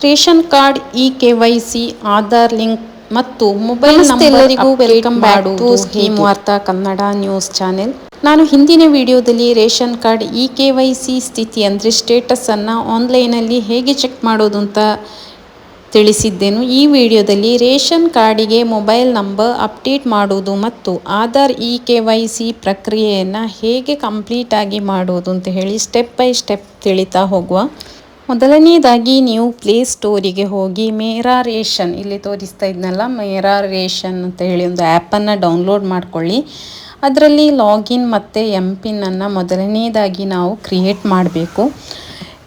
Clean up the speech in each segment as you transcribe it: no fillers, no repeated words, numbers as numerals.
Ration card, KYC, Aadhaar link ಮತ್ತು mobile number welcome back to scheme Varta Kannada news channel. ನಾನು ಹಿಂದಿನ ವಿಡಿಯೋದಲ್ಲಿ ರೇಷನ್ ಕಾರ್ಡ್ KYC ಸ್ಥಿತಿ ಅಂದರೆ ಸ್ಟೇಟಸ್ ಅನ್ನು ಆನ್ಲೈನಲ್ಲಿ ಹೇಗೆ ಚೆಕ್ ಮಾಡೋದು ಅಂತ ತಿಳಿಸಿದ್ದೇನು. ಈ ವಿಡಿಯೋದಲ್ಲಿ ರೇಷನ್ ಕಾರ್ಡಿಗೆ ಮೊಬೈಲ್ ನಂಬರ್ ಅಪ್ಡೇಟ್ ಮಾಡುವುದು ಮತ್ತು ಆಧಾರ್ KYC ಪ್ರಕ್ರಿಯೆಯನ್ನು ಹೇಗೆ ಕಂಪ್ಲೀಟ್ ಆಗಿ ಮಾಡೋದು ಅಂತ ಹೇಳಿ ಸ್ಟೆಪ್ ಬೈ ಸ್ಟೆಪ್ ತಿಳಿತಾ ಹೋಗುವ. ಮೊದಲನೇದಾಗಿ ನೀವು ಸ್ಟೋರಿಗೆ ಹೋಗಿ ಮೇರಾ ರೇಷನ್, ಇಲ್ಲಿ ತೋರಿಸ್ತಾ ಇದ್ನಲ್ಲ ಮೇರಾ ರೇಷನ್ ಅಂತ ಹೇಳಿ ಒಂದು ಆ್ಯಪನ್ನು ಡೌನ್ಲೋಡ್ ಮಾಡ್ಕೊಳ್ಳಿ. ಅದರಲ್ಲಿ ಲಾಗಿನ್ ಮತ್ತು MPIN ಮೊದಲನೇದಾಗಿ ನಾವು ಕ್ರಿಯೇಟ್ ಮಾಡಬೇಕು.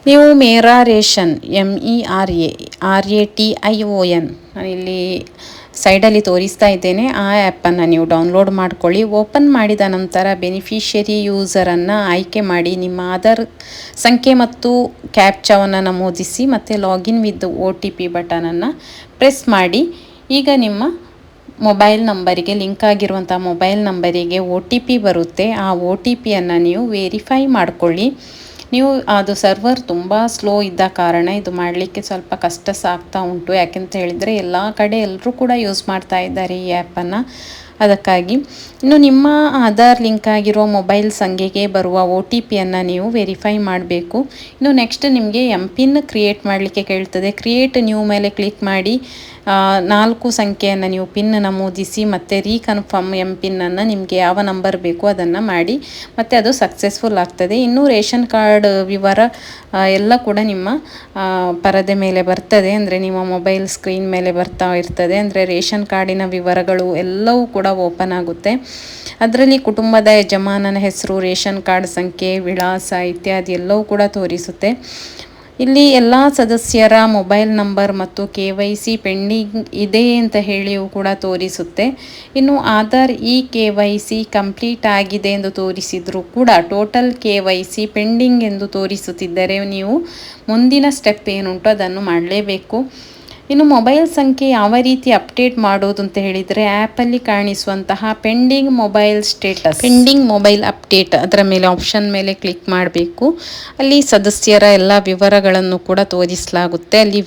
ನೀವು ಮೇರಾ ರೇಷನ್ MERARATION ಇಲ್ಲಿ ಸೈಡಲ್ಲಿ ತೋರಿಸ್ತಾ ಇದ್ದೇನೆ, ಆ ಆ್ಯಪನ್ನು ನೀವು ಡೌನ್ಲೋಡ್ ಮಾಡ್ಕೊಳ್ಳಿ. ಓಪನ್ ಮಾಡಿದ ನಂತರ ಬೆನಿಫಿಷರಿ ಯೂಸರನ್ನು ಆಯ್ಕೆ ಮಾಡಿ ನಿಮ್ಮ ಆಧಾರ್ ಸಂಖ್ಯೆ ಮತ್ತು ಕ್ಯಾಪ್ಚಾವನ್ನು ನಮೂದಿಸಿ ಮತ್ತು ಲಾಗಿನ್ ವಿತ್ OTP ಬಟನನ್ನು ಪ್ರೆಸ್ ಮಾಡಿ. ಈಗ ನಿಮ್ಮ ಮೊಬೈಲ್ ನಂಬರಿಗೆ ಲಿಂಕ್ ಆಗಿರುವಂಥ ಮೊಬೈಲ್ ನಂಬರಿಗೆ OTP ಬರುತ್ತೆ. ಆ OTPಯನ್ನು ನೀವು ವೆರಿಫೈ ಮಾಡಿಕೊಳ್ಳಿ. ನೀವು ಅದು ಸರ್ವರ್ ತುಂಬ ಸ್ಲೋ ಇದ್ದ ಕಾರಣ ಇದು ಮಾಡಲಿಕ್ಕೆ ಸ್ವಲ್ಪ ಕಷ್ಟ ಆಗ್ತಾ ಉಂಟು. ಯಾಕೆಂತ ಹೇಳಿದರೆ ಎಲ್ಲ ಕಡೆ ಎಲ್ಲರೂ ಕೂಡ ಯೂಸ್ ಮಾಡ್ತಾ ಇದ್ದಾರೆ ಈ ಆ್ಯಪನ್ನು, ಅದಕ್ಕಾಗಿ. ಇನ್ನು ನಿಮ್ಮ ಆಧಾರ್ ಲಿಂಕ್ ಆಗಿರೋ ಮೊಬೈಲ್ ಸಂಖ್ಯೆಗೆ ಬರುವ OTPಯನ್ನು ನೀವು ವೆರಿಫೈ ಮಾಡಬೇಕು. ಇನ್ನು ನೆಕ್ಸ್ಟ್ ನಿಮಗೆ MPIN ಕ್ರಿಯೇಟ್ ಮಾಡಲಿಕ್ಕೆ ಕೇಳ್ತದೆ. ಕ್ರಿಯೇಟ್ ನ್ಯೂ ಮೇಲೆ ಕ್ಲಿಕ್ ಮಾಡಿ 4 ಸಂಖ್ಯೆಯನ್ನು ನೀವು ಪಿನ್ ನಮೂದಿಸಿ ಮತ್ತು ರೀಕನ್ಫರ್ಮ್ MPIN ನಿಮಗೆ ಯಾವ ನಂಬರ್ ಬೇಕು ಅದನ್ನು ಮಾಡಿ ಮತ್ತು ಅದು ಸಕ್ಸಸ್ಫುಲ್ ಆಗ್ತದೆ. ಇನ್ನು ರೇಷನ್ ಕಾರ್ಡ್ ವಿವರ ಎಲ್ಲ ಕೂಡ ನಿಮ್ಮ ಪರದೆ ಮೇಲೆ ಬರ್ತದೆ, ಅಂದರೆ ನಿಮ್ಮ ಮೊಬೈಲ್ ಸ್ಕ್ರೀನ್ ಮೇಲೆ ಬರ್ತಾ ಇರ್ತದೆ. ಅಂದರೆ ರೇಷನ್ ಕಾರ್ಡಿನ ವಿವರಗಳು ಎಲ್ಲವೂ ಕೂಡ ಓಪನ್ ಆಗುತ್ತೆ. ಅದರಲ್ಲಿ ಕುಟುಂಬದ ಯಜಮಾನನ ಹೆಸರು, ರೇಷನ್ ಕಾರ್ಡ್ ಸಂಖ್ಯೆ, ವಿಳಾಸ ಇತ್ಯಾದಿ ಎಲ್ಲವೂ ಕೂಡ ತೋರಿಸುತ್ತೆ. ಇಲ್ಲಿ ಎಲ್ಲ ಸದಸ್ಯರ ಮೊಬೈಲ್ ನಂಬರ್ ಮತ್ತು KYC ಪೆಂಡಿಂಗ್ ಇದೆ ಅಂತ ಹೇಳಿಯೂ ಕೂಡ ತೋರಿಸುತ್ತೆ. ಇನ್ನು ಆಧಾರ್ KYC ಕಂಪ್ಲೀಟ್ ಆಗಿದೆ ಎಂದು ತೋರಿಸಿದರೂ ಕೂಡ ಟೋಟಲ್ KYC ಪೆಂಡಿಂಗ್ ಎಂದು ತೋರಿಸುತ್ತಿದ್ದರೆ ನೀವು ಮುಂದಿನ ಸ್ಟೆಪ್ ಏನುಂಟು ಅದನ್ನು ಮಾಡಲೇಬೇಕು. ಇನ್ನು ಮೊಬೈಲ್ ಸಂಖ್ಯೆ ಯಾವ ರೀತಿ ಅಪ್ಡೇಟ್ ಮಾಡೋದು ಅಂತ ಹೇಳಿದರೆ ಆ್ಯಪಲ್ಲಿ ಕಾಣಿಸುವಂತಹ pending mobile status, pending mobile update ಅದರ ಮೇಲೆ ಆಪ್ಷನ್ ಮೇಲೆ ಕ್ಲಿಕ್ ಮಾಡಬೇಕು. ಅಲ್ಲಿ ಸದಸ್ಯರ ಎಲ್ಲ ವಿವರಗಳನ್ನು ಕೂಡ ತೋರಿಸಲಾಗುತ್ತೆ. ಅಲ್ಲಿ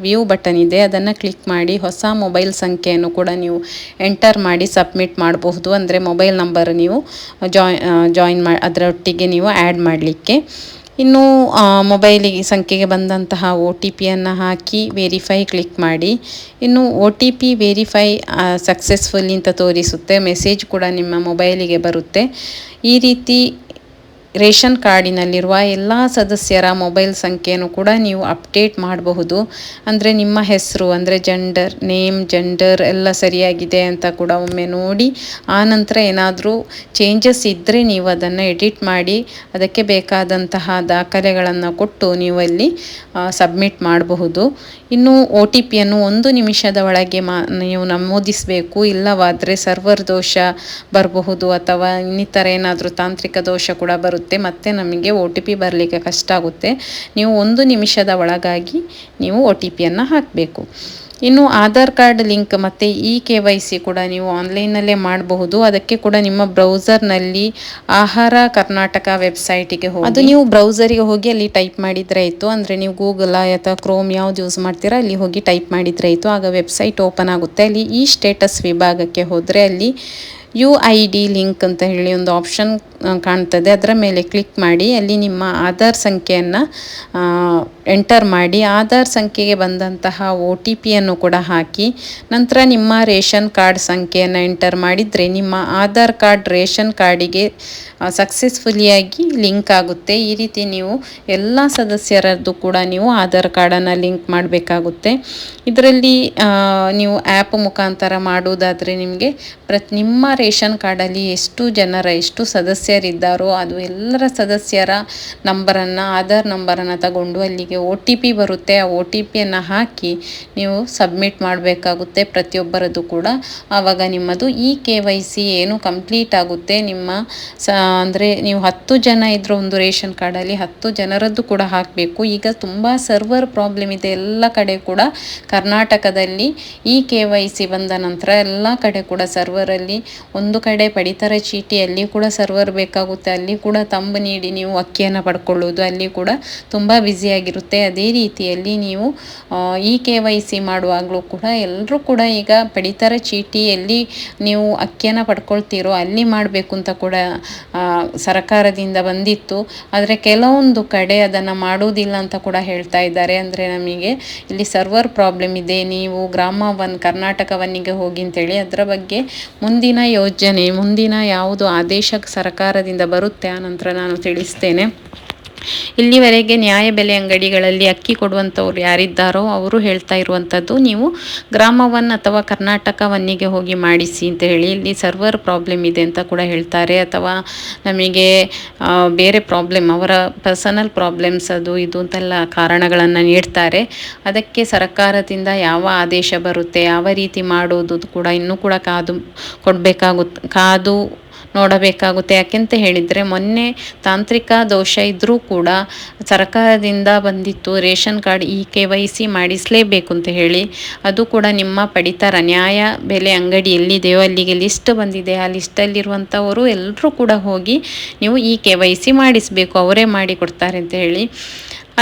ವ್ಯೂ ಬಟನ್ ಇದೆ, ಅದನ್ನು ಕ್ಲಿಕ್ ಮಾಡಿ ಹೊಸ ಮೊಬೈಲ್ ಸಂಖ್ಯೆಯನ್ನು ಕೂಡ ನೀವು ಎಂಟರ್ ಮಾಡಿ ಸಬ್ಮಿಟ್ ಮಾಡಬಹುದು. ಅಂದರೆ ಮೊಬೈಲ್ ನಂಬರ್ ನೀವು ಜಾಯಿನ್ ಅದರೊಟ್ಟಿಗೆ ನೀವು ಆ್ಯಡ್ ಮಾಡಲಿಕ್ಕೆ. ಇನ್ನು ಮೊಬೈಲಿಗೆ ಸಂಖ್ಯೆಗೆ ಬಂದಂತಹ OTPಯನ್ನು ಹಾಕಿ ವೆರಿಫೈ ಕ್ಲಿಕ್ ಮಾಡಿ. ಇನ್ನು OTP ವೆರಿಫೈ ಸಕ್ಸಸ್ಫುಲ್ ಅಂತ ತೋರಿಸುತ್ತೆ. ಮೆಸೇಜ್ ಕೂಡ ನಿಮ್ಮ ಮೊಬೈಲಿಗೆ ಬರುತ್ತೆ. ಈ ರೀತಿ ರೇಷನ್ ಕಾರ್ಡಿನಲ್ಲಿರುವ ಎಲ್ಲ ಸದಸ್ಯರ ಮೊಬೈಲ್ ಸಂಖ್ಯೆಯನ್ನು ಕೂಡ ನೀವು ಅಪ್ಡೇಟ್ ಮಾಡಬಹುದು. ಅಂದರೆ ನಿಮ್ಮ ಹೆಸರು ಅಂದರೆ ಜೆಂಡರ್ ಎಲ್ಲ ಸರಿಯಾಗಿದೆ ಅಂತ ಕೂಡ ಒಮ್ಮೆ ನೋಡಿ, ಆನಂತರ ಏನಾದರೂ ಚೇಂಜಸ್ ಇದ್ದರೆ ನೀವು ಅದನ್ನು ಎಡಿಟ್ ಮಾಡಿ ಅದಕ್ಕೆ ಬೇಕಾದಂತಹ ದಾಖಲೆಗಳನ್ನು ಕೊಟ್ಟು ನೀವು ಅಲ್ಲಿ ಸಬ್ಮಿಟ್ ಮಾಡಬಹುದು. ಇನ್ನು OTPಯನ್ನು 1 ನಿಮಿಷದ ಒಳಗೆ ನೀವು ನಮೂದಿಸಬೇಕು. ಇಲ್ಲವಾದರೆ ಸರ್ವರ್ ದೋಷ ಬರಬಹುದು ಅಥವಾ ಇನ್ನಿತರ ಏನಾದರೂ ತಾಂತ್ರಿಕ ದೋಷ ಕೂಡ ಬರುತ್ತೆ. ಮತ್ತೆ ನಮಗೆ OTP ಬರಲಿಕ್ಕೆ ಕಷ್ಟ ಆಗುತ್ತೆ. ನೀವು 1 ನಿಮಿಷದ ಒಳಗಾಗಿ ನೀವು OTPಯನ್ನು ಹಾಕಬೇಕು. ಇನ್ನು ಆಧಾರ್ ಕಾರ್ಡ್ ಲಿಂಕ್ ಮತ್ತು KYC ಕೂಡ ನೀವು ಆನ್ಲೈನಲ್ಲೇ ಮಾಡಬಹುದು. ಅದಕ್ಕೆ ಕೂಡ ನಿಮ್ಮ ಬ್ರೌಸರ್ನಲ್ಲಿ ಆಹಾರ ಕರ್ನಾಟಕ ವೆಬ್ಸೈಟಿಗೆ ಹೋಗಿ, ಅದು ನೀವು ಬ್ರೌಸರಿಗೆ ಹೋಗಿ ಅಲ್ಲಿ ಟೈಪ್ ಮಾಡಿದರೆ ಆಯಿತು. ಅಂದರೆ ನೀವು ಗೂಗಲ್ ಅಥವಾ ಕ್ರೋಮ್ ಯಾವ್ದು ಯೂಸ್ ಮಾಡ್ತೀರಾ ಅಲ್ಲಿ ಹೋಗಿ ಟೈಪ್ ಮಾಡಿದರೆ ಆಯಿತು. ಆಗ ವೆಬ್ಸೈಟ್ ಓಪನ್ ಆಗುತ್ತೆ. ಅಲ್ಲಿ ಸ್ಟೇಟಸ್ ವಿಭಾಗಕ್ಕೆ ಹೋದರೆ ಅಲ್ಲಿ UID ಲಿಂಕ್ ಅಂತ ಹೇಳಿ ಒಂದು ಆಪ್ಷನ್ ಕಾಣ್ತದೆ. ಅದರ ಮೇಲೆ ಕ್ಲಿಕ್ ಮಾಡಿ ಅಲ್ಲಿ ನಿಮ್ಮ ಆಧಾರ್ ಸಂಖ್ಯೆಯನ್ನು ಎಂಟರ್ ಮಾಡಿ ಆಧಾರ್ ಸಂಖ್ಯೆಗೆ ಬಂದಂತಹ OTPಯನ್ನು ಕೂಡ ಹಾಕಿ ನಂತರ ನಿಮ್ಮ ರೇಷನ್ ಕಾರ್ಡ್ ಸಂಖ್ಯೆಯನ್ನು ಎಂಟರ್ ಮಾಡಿದರೆ ನಿಮ್ಮ ಆಧಾರ್ ಕಾರ್ಡ್ ರೇಷನ್ ಕಾರ್ಡಿಗೆ ಸಕ್ಸಸ್ಫುಲಿಯಾಗಿ ಲಿಂಕ್ ಆಗುತ್ತೆ. ಈ ರೀತಿ ನೀವು ಎಲ್ಲ ಸದಸ್ಯರದ್ದು ಕೂಡ ನೀವು ಆಧಾರ್ ಕಾರ್ಡನ್ನು ಲಿಂಕ್ ಮಾಡಬೇಕಾಗುತ್ತೆ. ಇದರಲ್ಲಿ ನೀವು ಆ್ಯಪ್ ಮುಖಾಂತರ ಮಾಡುವುದಾದರೆ ನಿಮಗೆ ನಿಮ್ಮ ರೇಷನ್ ಕಾರ್ಡಲ್ಲಿ ಎಷ್ಟು ಸದಸ್ಯರಿದ್ದಾರೋ ಅದು ಎಲ್ಲರ ಸದಸ್ಯರ ಆಧಾರ್ ನಂಬರನ್ನು ತಗೊಂಡು ಅಲ್ಲಿಗೆ OTP ಬರುತ್ತೆ. ಆ OTPಯನ್ನು ಹಾಕಿ ನೀವು ಸಬ್ಮಿಟ್ ಮಾಡಬೇಕಾಗುತ್ತೆ ಪ್ರತಿಯೊಬ್ಬರದ್ದು ಕೂಡ. ಆವಾಗ ನಿಮ್ಮದು KYC ಏನು ಕಂಪ್ಲೀಟ್ ಆಗುತ್ತೆ. ನಿಮ್ಮ ಅಂದರೆ ನೀವು 10 ಜನ ಇದ್ದರೂ ಒಂದು ರೇಷನ್ ಕಾರ್ಡಲ್ಲಿ 10 ಜನರದ್ದು ಕೂಡ ಹಾಕಬೇಕು. ಈಗ ತುಂಬ ಸರ್ವರ್ ಪ್ರಾಬ್ಲಮ್ ಇದೆ ಎಲ್ಲ ಕಡೆ ಕೂಡ. ಕರ್ನಾಟಕದಲ್ಲಿ KYC ಬಂದ ನಂತರ ಎಲ್ಲ ಕಡೆ ಕೂಡ ಸರ್ವರಲ್ಲಿ ಒಂದು ಕಡೆ ಪಡಿತರ ಚೀಟಿಯಲ್ಲಿ ಕೂಡ ಸರ್ವರ್ ಹೋಗಬೇಕಾಗುತ್ತೆ, ಅಲ್ಲಿ ಕೂಡ ತಂಬು ನೀಡಿ ನೀವು ಅಕ್ಕಿಯನ್ನು ಪಡ್ಕೊಳ್ಳೋದು ಅಲ್ಲಿ ಕೂಡ ತುಂಬ ಬ್ಯುಸಿಯಾಗಿರುತ್ತೆ. ಅದೇ ರೀತಿಯಲ್ಲಿ ನೀವು KYC ಮಾಡುವಾಗಲೂ ಕೂಡ ಎಲ್ಲರೂ ಕೂಡ ಈಗ ಪಡಿತರ ಚೀಟಿಯಲ್ಲಿ ನೀವು ಅಕ್ಕಿಯನ್ನು ಪಡ್ಕೊಳ್ತೀರೋ ಅಲ್ಲಿ ಮಾಡಬೇಕು ಅಂತ ಕೂಡ ಸರ್ಕಾರದಿಂದ ಬಂದಿತ್ತು. ಆದರೆ ಕೆಲವೊಂದು ಕಡೆ ಅದನ್ನು ಮಾಡುವುದಿಲ್ಲ ಅಂತ ಕೂಡ ಹೇಳ್ತಾ ಇದ್ದಾರೆ. ಅಂದರೆ ನಮಗೆ ಇಲ್ಲಿ ಸರ್ವರ್ ಪ್ರಾಬ್ಲಮ್ ಇದೆ, ನೀವು ಕರ್ನಾಟಕ ಒನ್ನಿಗೆ ಹೋಗಿ ಅಂತೇಳಿ. ಅದರ ಬಗ್ಗೆ ಮುಂದಿನ ಯೋಜನೆ, ಮುಂದಿನ ಯಾವುದು ಆದೇಶ ಸರ್ಕಾರದಿಂದ ಬರುತ್ತೆ ಆ ನಂತರ ನಾನು ತಿಳಿಸ್ತೇನೆ. ಇಲ್ಲಿವರೆಗೆ ನ್ಯಾಯಬೆಲೆ ಅಂಗಡಿಗಳಲ್ಲಿ ಅಕ್ಕಿ ಕೊಡುವಂಥವ್ರು ಯಾರಿದ್ದಾರೋ ಅವರು ಹೇಳ್ತಾ ಇರುವಂಥದ್ದು, ನೀವು ಗ್ರಾಮ ಒನ್ ಅಥವಾ ಕರ್ನಾಟಕ ಒನ್ನಿಗೆ ಹೋಗಿ ಮಾಡಿಸಿ ಅಂತ ಹೇಳಿ. ಇಲ್ಲಿ ಸರ್ವರ್ ಪ್ರಾಬ್ಲಮ್ ಇದೆ ಅಂತ ಕೂಡ ಹೇಳ್ತಾರೆ, ಅಥವಾ ನಮಗೆ ಬೇರೆ ಪ್ರಾಬ್ಲಮ್, ಅವರ ಪರ್ಸನಲ್ ಪ್ರಾಬ್ಲಮ್ಸ್ ಅದು ಇದು ಅಂತೆಲ್ಲ ಕಾರಣಗಳನ್ನು ನೀಡ್ತಾರೆ. ಅದಕ್ಕೆ ಸರ್ಕಾರದಿಂದ ಯಾವ ಆದೇಶ ಬರುತ್ತೆ, ಯಾವ ರೀತಿ ಮಾಡೋದು ಕೂಡ ಇನ್ನೂ ಕೂಡ ಕಾದು ನೋಡಬೇಕಾಗುತ್ತೆ. ಯಾಕೆಂತ ಹೇಳಿದರೆ ಮೊನ್ನೆ ತಾಂತ್ರಿಕ ದೋಷ ಇದ್ದರೂ ಕೂಡ ಸರ್ಕಾರದಿಂದ ಬಂದಿತ್ತು ರೇಷನ್ ಕಾರ್ಡ್ KYC ಮಾಡಿಸಲೇಬೇಕು ಅಂತ ಹೇಳಿ. ಅದು ಕೂಡ ನಿಮ್ಮ ಪಡಿತರ ನ್ಯಾಯ ಬೆಲೆ ಅಂಗಡಿ ಎಲ್ಲಿದೆಯೋ ಅಲ್ಲಿಗೆ ಲಿಸ್ಟ್ ಬಂದಿದೆ. ಆ ಲಿಸ್ಟಲ್ಲಿರುವಂಥವರು ಎಲ್ಲರೂ ಕೂಡ ಹೋಗಿ ನೀವು KYC ಮಾಡಿಸಬೇಕು, ಅವರೇ ಮಾಡಿ ಕೊಡ್ತಾರೆ ಅಂತ ಹೇಳಿ.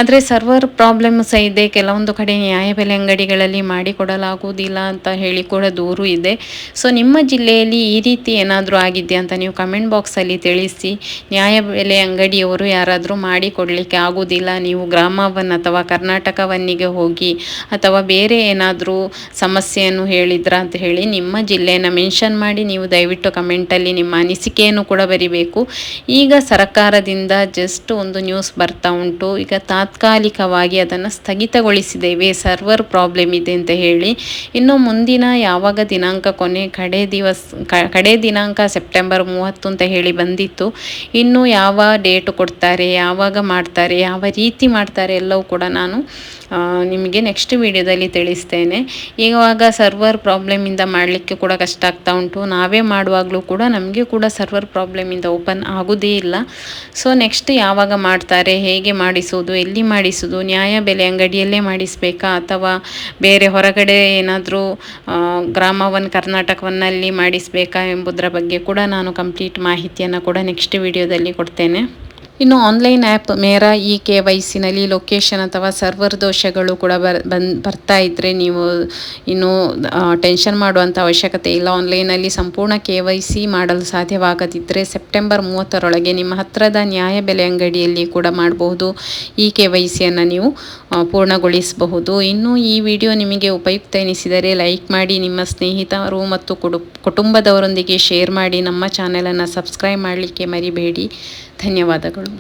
ಆದರೆ ಸರ್ವರ್ ಪ್ರಾಬ್ಲಮ್ ಸಹ ಇದೆ, ಕೆಲವೊಂದು ಕಡೆ ನ್ಯಾಯಬೆಲೆ ಅಂಗಡಿಗಳಲ್ಲಿ ಮಾಡಿಕೊಡಲಾಗುವುದಿಲ್ಲ ಅಂತ ಹೇಳಿ ಕೂಡ ದೂರು ಇದೆ. ಸೊ ನಿಮ್ಮ ಜಿಲ್ಲೆಯಲ್ಲಿ ಈ ರೀತಿ ಏನಾದರೂ ಆಗಿದೆಯಾ ಅಂತ ನೀವು ಕಮೆಂಟ್ ಬಾಕ್ಸಲ್ಲಿ ತಿಳಿಸಿ. ನ್ಯಾಯಬೆಲೆ ಅಂಗಡಿಯವರು ಯಾರಾದರೂ ಮಾಡಿಕೊಡಲಿಕ್ಕೆ ಆಗೋದಿಲ್ಲ, ನೀವು ಗ್ರಾಮ ಒನ್ ಅಥವಾ ಕರ್ನಾಟಕ ಒನ್ನಿಗೆ ಹೋಗಿ ಅಥವಾ ಬೇರೆ ಏನಾದರೂ ಸಮಸ್ಯೆಯನ್ನು ಹೇಳಿದ್ರಾ ಅಂತ ಹೇಳಿ ನಿಮ್ಮ ಜಿಲ್ಲೆಯನ್ನು ಮೆನ್ಷನ್ ಮಾಡಿ ನೀವು ದಯವಿಟ್ಟು ಕಮೆಂಟಲ್ಲಿ ನಿಮ್ಮ ಅನಿಸಿಕೆಯನ್ನು ಕೂಡ ಬರಿಬೇಕು. ಈಗ ಸರ್ಕಾರದಿಂದ ಜಸ್ಟ್ ಒಂದು ನ್ಯೂಸ್ ಬರ್ತಾ ಉಂಟು, ಈಗ ತಾತ್ಕಾಲಿಕವಾಗಿ ಅದನ್ನು ಸ್ಥಗಿತಗೊಳಿಸಿದ್ದೇವೆ, ಸರ್ವರ್ ಪ್ರಾಬ್ಲಮ್ ಇದೆ ಅಂತ ಹೇಳಿ. ಇನ್ನು ಮುಂದಿನ ಯಾವಾಗ ದಿನಾಂಕ ಕಡೆ ದಿನಾಂಕ ಸೆಪ್ಟೆಂಬರ್ 30 ಅಂತ ಹೇಳಿ ಬಂದಿತ್ತು. ಇನ್ನು ಯಾವ ಡೇಟ್ ಕೊಡ್ತಾರೆ, ಯಾವಾಗ ಮಾಡ್ತಾರೆ, ಯಾವ ರೀತಿ ಮಾಡ್ತಾರೆ ಎಲ್ಲವೂ ಕೂಡ ನಾನು ನಿಮಗೆ ನೆಕ್ಸ್ಟ್ ವಿಡಿಯೋದಲ್ಲಿ ತಿಳಿಸ್ತೇನೆ. ಇವಾಗ ಸರ್ವರ್ ಪ್ರಾಬ್ಲಮಿಂದ ಮಾಡಲಿಕ್ಕೆ ಕೂಡ ಕಷ್ಟ ಆಗ್ತಾ ಉಂಟು. ನಾವೇ ಮಾಡುವಾಗಲೂ ಕೂಡ ನಮಗೆ ಕೂಡ ಸರ್ವರ್ ಪ್ರಾಬ್ಲಮಿಂದ ಓಪನ್ ಆಗೋದೇ ಇಲ್ಲ. ಸೊ ನೆಕ್ಸ್ಟ್ ಯಾವಾಗ ಮಾಡ್ತಾರೆ, ಹೇಗೆ ಮಾಡಿಸೋದು, ಎಲ್ಲಿ ಮಾಡಿಸೋದು, ನ್ಯಾಯಬೆಲೆ ಅಂಗಡಿಯಲ್ಲೇ ಮಾಡಿಸಬೇಕಾ ಅಥವಾ ಬೇರೆ ಹೊರಗಡೆ ಏನಾದರೂ ಗ್ರಾಮ ಒನ್ ಕರ್ನಾಟಕ ಒನ್ನಲ್ಲಿ ಮಾಡಿಸಬೇಕಾ ಎಂಬುದರ ಬಗ್ಗೆ ಕೂಡ ನಾನು ಕಂಪ್ಲೀಟ್ ಮಾಹಿತಿಯನ್ನು ಕೂಡ ನೆಕ್ಸ್ಟ್ ವಿಡಿಯೋದಲ್ಲಿ ಕೊಡ್ತೇನೆ. ಇನ್ನು ಆನ್ಲೈನ್ ಆ್ಯಪ್ ಮೇರಾ KYCನಲ್ಲಿ ಲೊಕೇಶನ್ ಅಥವಾ ಸರ್ವರ್ ದೋಷಗಳು ಕೂಡ ಬರ್ತಾ ಇದ್ದರೆ ನೀವು ಇನ್ನು ಟೆನ್ಷನ್ ಮಾಡುವಂಥ ಅವಶ್ಯಕತೆ ಇಲ್ಲ. ಆನ್ಲೈನಲ್ಲಿ ಸಂಪೂರ್ಣ KYC ಮಾಡಲು ಸಾಧ್ಯವಾಗದಿದ್ದರೆ ಸೆಪ್ಟೆಂಬರ್ 30ರೊಳಗೆ ನಿಮ್ಮ ಹತ್ತಿರದ ನ್ಯಾಯಬೆಲೆ ಅಂಗಡಿಯಲ್ಲಿ ಕೂಡ ಮಾಡಬಹುದು. KYCಯನ್ನು ನೀವು ಪೂರ್ಣಗೊಳಿಸಬಹುದು. ಇನ್ನು ಈ ವಿಡಿಯೋ ನಿಮಗೆ ಉಪಯುಕ್ತ ಎನಿಸಿದರೆ ಲೈಕ್ ಮಾಡಿ, ನಿಮ್ಮ ಸ್ನೇಹಿತರು ಮತ್ತು ಕುಟುಂಬದವರೊಂದಿಗೆ ಶೇರ್ ಮಾಡಿ, ನಮ್ಮ ಚಾನಲನ್ನು ಸಬ್ಸ್ಕ್ರೈಬ್ ಮಾಡಲಿಕ್ಕೆ ಮರಿಬೇಡಿ. ಧನ್ಯವಾದಗಳು.